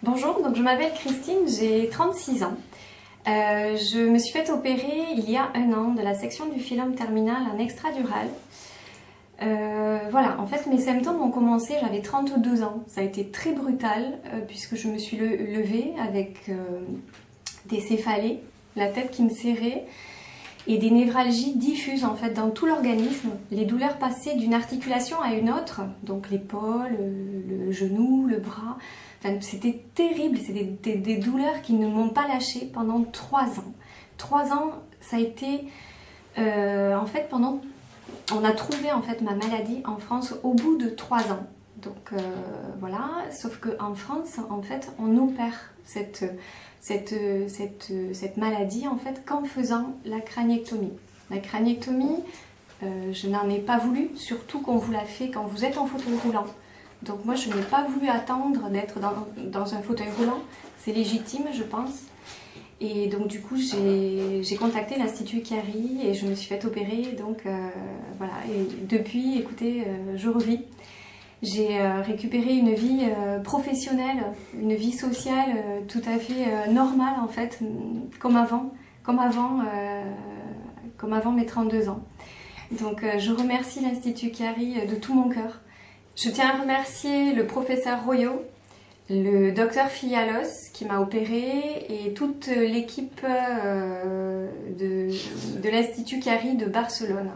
Bonjour, donc je m'appelle Christine, j'ai 36 ans. Je me suis fait opérer il y a un an de la section du filum terminal en extradural. Voilà, en fait mes symptômes ont commencé, j'avais 32 ans. Ça a été très brutal puisque je me suis levée avec des céphalées, la tête qui me serrait et des névralgies diffuses en fait dans tout l'organisme. Les douleurs passaient d'une articulation à une autre, donc l'épaule, le genou, le bras. Enfin, c'était terrible, c'était des douleurs qui ne m'ont pas lâchée pendant 3 ans. 3 ans, ça a été en fait on a trouvé en fait ma maladie en France au bout de 3 ans. Donc voilà, sauf qu'en France, en fait, on opère cette maladie en fait qu'en faisant la craniectomie. La craniectomie, je n'en ai pas voulu, surtout qu'on vous la fait quand vous êtes en fauteuil roulant. Donc moi, je n'ai pas voulu attendre d'être dans un fauteuil roulant. C'est légitime, je pense. Et donc du coup, j'ai contacté l'Institut Chiari et je me suis fait opérer. Donc voilà, et depuis, écoutez, je revis. J'ai récupéré une vie professionnelle, une vie sociale tout à fait normale en fait, comme avant mes 32 ans. Donc je remercie l'Institut Chiari de tout mon cœur. Je tiens à remercier le professeur Royo, le docteur Filialos qui m'a opéré et toute l'équipe de l'Institut Chiari de Barcelone.